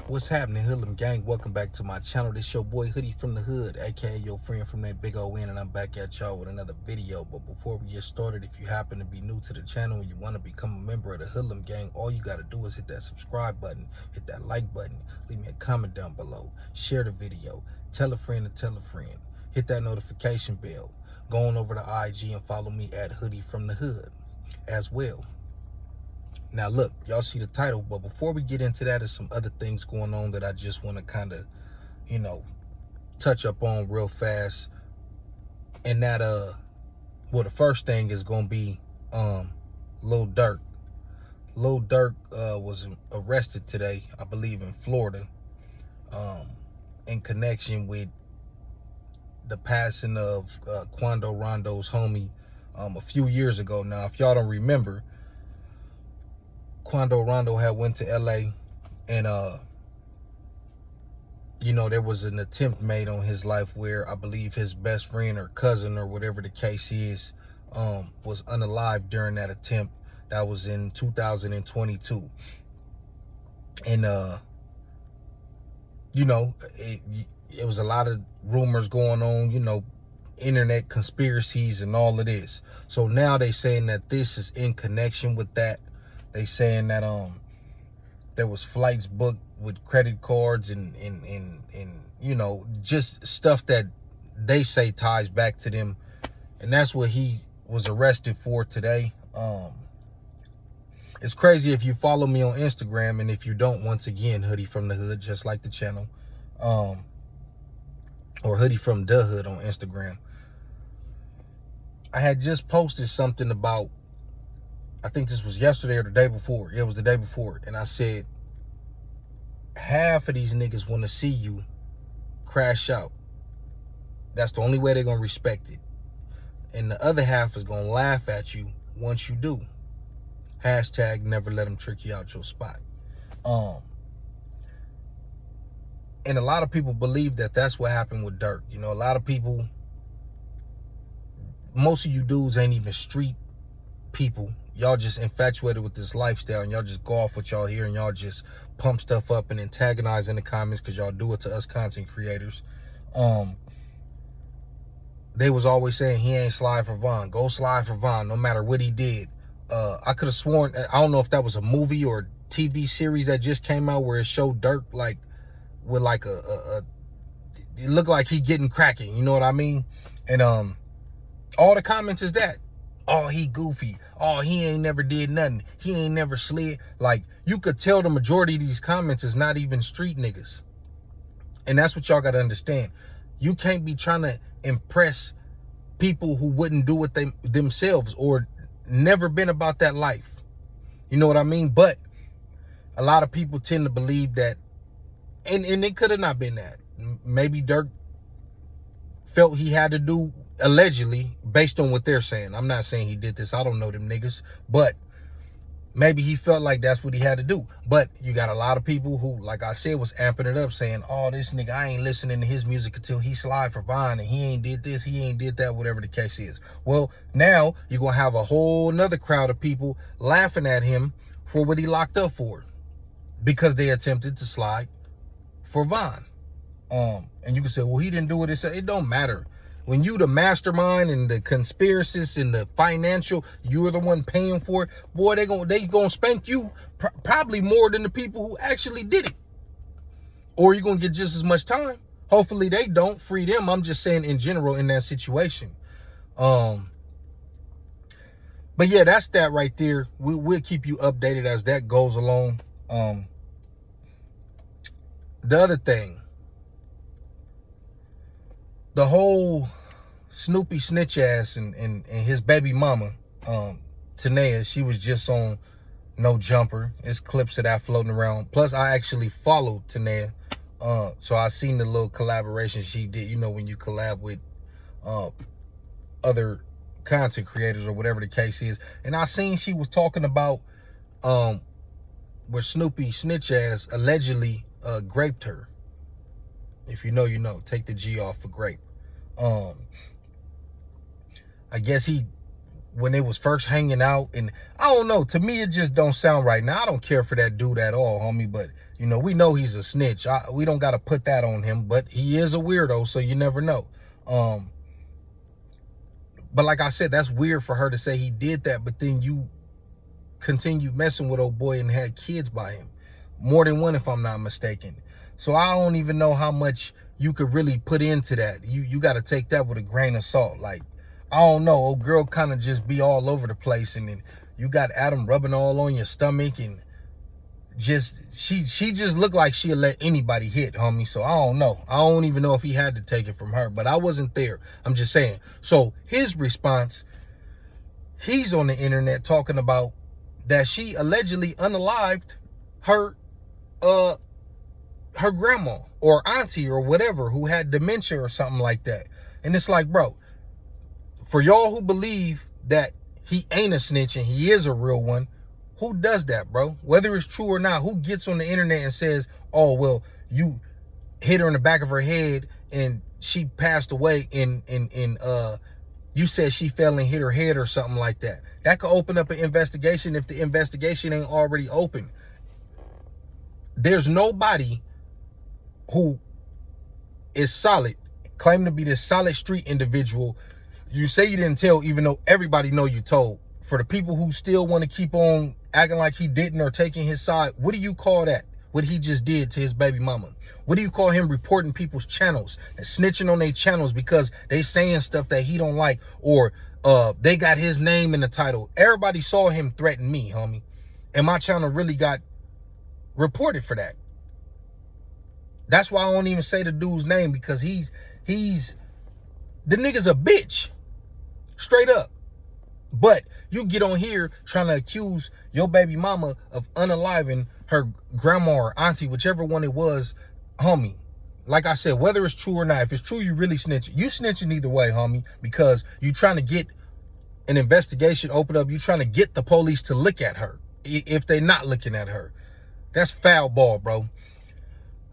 What's happening, Hoodlum gang? Welcome back to my channel. This your boy Hoodie from the Hood, aka your friend from that big old N, and I'm back at y'all with another video. But before we get started, if you happen to be new to the channel and you want to become a member of the Hoodlum gang, all you got to do is hit that subscribe button, hit that like button, leave me a comment down below, share the video, tell a friend to tell a friend, hit that notification bell, go on over to IG and follow me at Hoodie from the Hood as well. Now look, y'all see the title, but before we get into that, there's some other things going on that I just want to kind of, touch up on real fast. And that well, the first thing is gonna be Lil Durk. Lil Durk was arrested today, I believe in Florida, in connection with the passing of Quando Rondo's homie a few years ago. Now, if y'all don't remember, Quando Rondo had went to LA and there was an attempt made on his life where I believe his best friend or cousin or whatever the case is was unalive during that attempt. That was in 2022. And it was a lot of rumors going on, internet conspiracies and all of this. So now they saying that this is in connection with that. They saying that there was flights booked with credit cards and just stuff that they say ties back to them, and that's what he was arrested for today. It's crazy. If you follow me on Instagram, and if you don't, once again, Hoodie from the Hood, just like the channel, or Hoodie from the Hood on Instagram. I had just posted something about, I think this was yesterday or the day before. Yeah, it was the day before. And I said, half of these niggas want to see you crash out. That's the only way they're going to respect it. And the other half is going to laugh at you once you do. Hashtag never let them trick you out your spot. And a lot of people believe that that's what happened with Durk. A lot of people, most of you dudes ain't even street people. Y'all just infatuated with this lifestyle, and y'all just go off what y'all hear, and y'all just pump stuff up and antagonize in the comments because y'all do it to us content creators. They was always saying he ain't slide for Von. Go slide for Von, no matter what he did. I could have sworn, I don't know if that was a movie or TV series that just came out where it showed Durk like with like it looked like he getting cracking, you know what I mean? And all the comments is that, oh, he goofy. Oh, he ain't never did nothing. He ain't never slid. Like, you could tell the majority of these comments is not even street niggas. And that's what y'all got to understand. You can't be trying to impress people who wouldn't do it themselves or never been about that life. You know what I mean? But a lot of people tend to believe that, and it could have not been that. Maybe Durk felt he had to do, allegedly, based on what they're saying. I'm not saying he did this. I don't know them niggas. But maybe he felt like that's what he had to do. But you got a lot of people who, like I said, was amping it up, saying, oh, this nigga, I ain't listening to his music until he slide for Vine, and he ain't did this, he ain't did that, whatever the case is. Well, now you're going to have a whole nother crowd of people laughing at him for what he locked up for, because they attempted to slide for Vine. And you can say, well, he didn't do it. It don't matter. When you the mastermind and the conspiracist and the financial, you're the one paying for it. Boy, they gonna spank you probably more than the people who actually did it. Or you're gonna get just as much time. Hopefully they don't free them. I'm just saying in general in that situation. But yeah, that's that right there. We'll keep you updated as that goes along. The other thing, the whole Snoopy snitch ass and his baby mama, Tanea, she was just on No Jumper. There's clips of that floating around. Plus, I actually followed Tanea, so I seen the little collaboration she did. When you collab with other content creators or whatever the case is. And I seen she was talking about where Snoopy snitch ass allegedly graped her. If you know, you know. Take the G off for grape. I guess he when they was first hanging out. And I don't know, to me it just don't sound right. Now I don't care for that dude at all, homie, but you know, we know he's a snitch. We don't got to put that on him, but he is a weirdo, so you never know. But like I said, that's weird for her to say he did that, but then you continue messing with old boy and had kids by him. More than one, if I'm not mistaken. So I don't even know how much you could really put into that. You got to take that with a grain of salt. Like, I don't know, old girl kind of just be all over the place, and then you got Adam rubbing all on your stomach, and just she just looked like she'll let anybody hit, homie. So I don't know. I don't even know if he had to take it from her, but I wasn't there. I'm just saying. So his response, he's on the internet talking about that she allegedly unalived her grandma or auntie or whatever who had dementia or something like that. And it's like, bro, for y'all who believe that he ain't a snitch and he is a real one, who does that, bro? Whether it's true or not, who gets on the internet and says, oh, well, you hit her in the back of her head and she passed away and you said she fell and hit her head or something like that. That could open up an investigation if the investigation ain't already open. There's nobody who is solid, claiming to be this solid street individual. You say you didn't tell, even though everybody know you told. For the people who still want to keep on acting like he didn't or taking his side, what do you call that? What he just did to his baby mama? What do you call him reporting people's channels and snitching on their channels because they saying stuff that he don't like, or they got his name in the title? Everybody saw him threaten me, homie, and my channel really got reported for that. That's why I don't even say the dude's name, because he's the nigga's a bitch, straight up. But you get on here trying to accuse your baby mama of unaliving her grandma or auntie, whichever one it was, homie. Like I said, whether it's true or not, if it's true, you really snitching. You snitching either way, homie, because you trying to get an investigation opened up. You trying to get the police to look at her if they're not looking at her. That's foul ball, bro.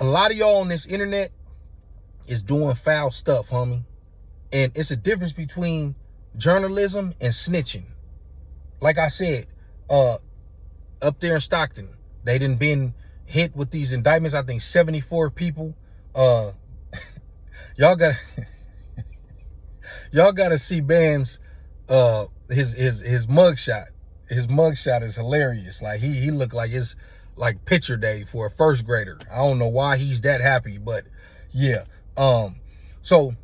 A lot of y'all on this internet is doing foul stuff, homie. And it's a difference between journalism and snitching. Like I said, up there in Stockton, they done been hit with these indictments. I think 74 people. Y'all gotta see Band's his mugshot. His mugshot is hilarious. Like he looked like it's like picture day for a first grader. I don't know why he's that happy, but yeah. So,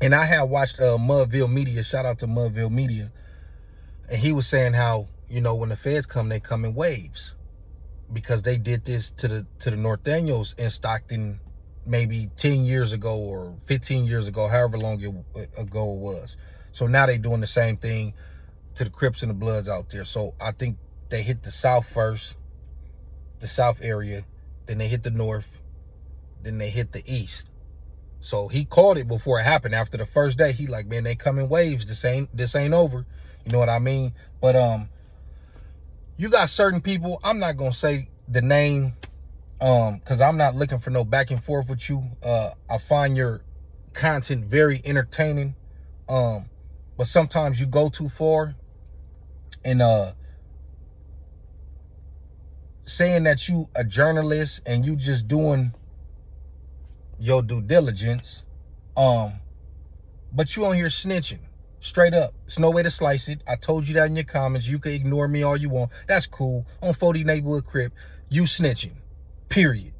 and I had watched Mudville Media. Shout out to Mudville Media. And he was saying how, you know, when the feds come, they come in waves, because they did this to the North Daniels in Stockton maybe 10 years ago or 15 years ago, however long ago it was. So now they doing the same thing to the Crips and the Bloods out there. So I think they hit the South first, the South area, then they hit the North, then they hit the East. So he called it before it happened. After the first day, he like, man, they come in waves. This ain't over. You know what I mean? But you got certain people, I'm not gonna say the name, because I'm not looking for no back and forth with you. I find your content very entertaining. But sometimes you go too far, and saying that you a journalist and you just doing your due diligence, but you on here snitching straight up. It's no way to slice it. I told you that in your comments. You can ignore me all you want. That's cool. On 40 Neighborhood Crip, you snitching, period.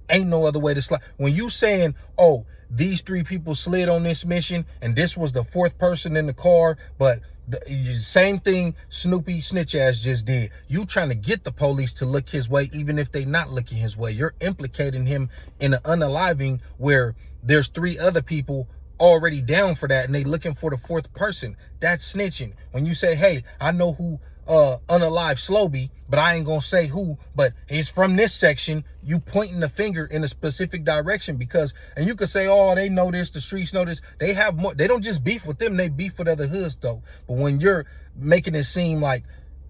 Ain't no other way to slice. When you saying, oh, these 3 people slid on this mission and this was the 4th person in the car, but the same thing Snoopy snitch ass just did. You trying to get the police to look his way, even if they not looking his way. You're implicating him in an unaliving where there's 3 other people already down for that and they looking for the 4th person. That's snitching. When you say, hey, I know who unalive Slowby, but I ain't gonna say who, but he's from this section, you pointing the finger in a specific direction, because, and you could say, oh, they know this, the streets know this. They have more. They don't just beef with them, they beef with other hoods though. But when you're making it seem like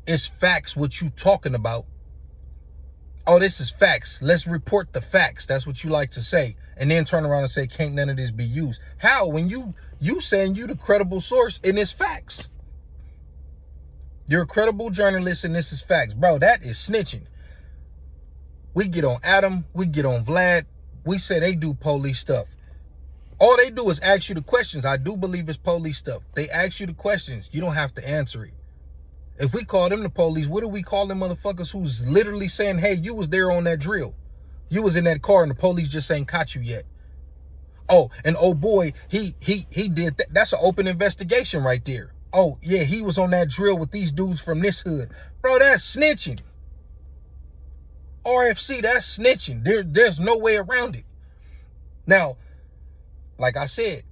it's facts what you talking about, oh, this is facts, let's report the facts, that's what you like to say, and then turn around and say, can't none of this be used? How? When you saying you the credible source and it's facts. You're a credible journalist and this is facts. Bro, that is snitching. We get on Adam, we get on Vlad. We say they do police stuff. All they do is ask you the questions. I do believe it's police stuff. They ask you the questions. You don't have to answer it. If we call them the police, what do we call them motherfuckers who's literally saying, hey, you was there on that drill. You was in that car and the police just ain't caught you yet. Oh, and oh boy, he did that. That's an open investigation right there. Oh, yeah, he was on that drill with these dudes from this hood. Bro, that's snitching. RFC, that's snitching. There's no way around it. Now, like I said,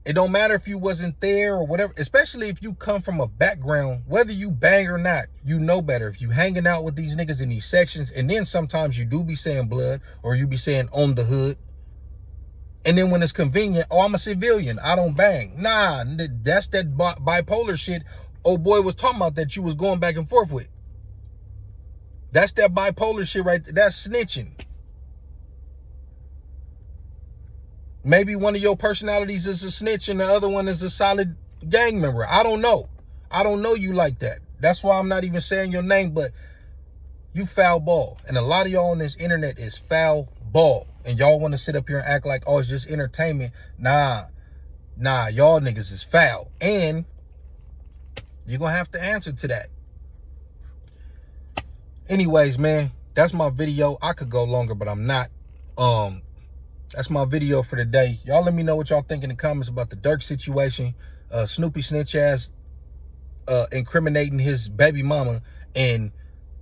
it don't matter if you wasn't there or whatever, especially if you come from a background, whether you bang or not, you know better. If you hanging out with these niggas in these sections, and then sometimes you do be saying blood or you be saying on the hood. And then when it's convenient, oh, I'm a civilian, I don't bang. Nah, that's that bipolar shit old boy was talking about that you was going back and forth with. That's that bipolar shit right there. That's snitching. Maybe one of your personalities is a snitch and the other one is a solid gang member. I don't know. I don't know you like that. That's why I'm not even saying your name, but you foul ball. And a lot of y'all on this internet is foul ball. And y'all want to sit up here and act like, oh, it's just entertainment. Nah, y'all niggas is foul. And you're going to have to answer to that. Anyways, man, that's my video. I could go longer, but I'm not. That's my video for today. Y'all let me know what y'all think in the comments about the Dirk situation. Snoopy snitch ass incriminating his baby mama and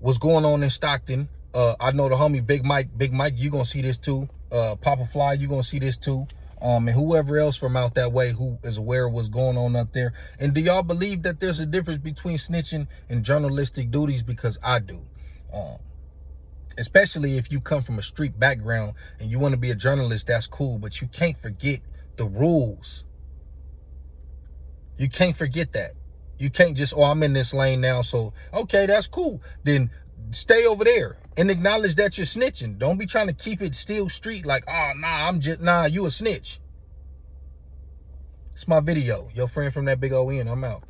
what's going on in Stockton. I know the homie Big Mike, you gonna see this too. Papa Fly, you gonna see this too. And whoever else from out that way who is aware of what's going on up there. And do y'all believe that there's a difference between snitching and journalistic duties? Because I do. Especially if you come from a street background and you want to be a journalist, that's cool. But you can't forget the rules. You can't forget that. You can't just, oh, I'm in this lane now, so, okay, that's cool. Then stay over there and acknowledge that you're snitching. Don't be trying to keep it still street like, oh, nah, you a snitch. It's my video. Your friend from that big OE, and I'm out.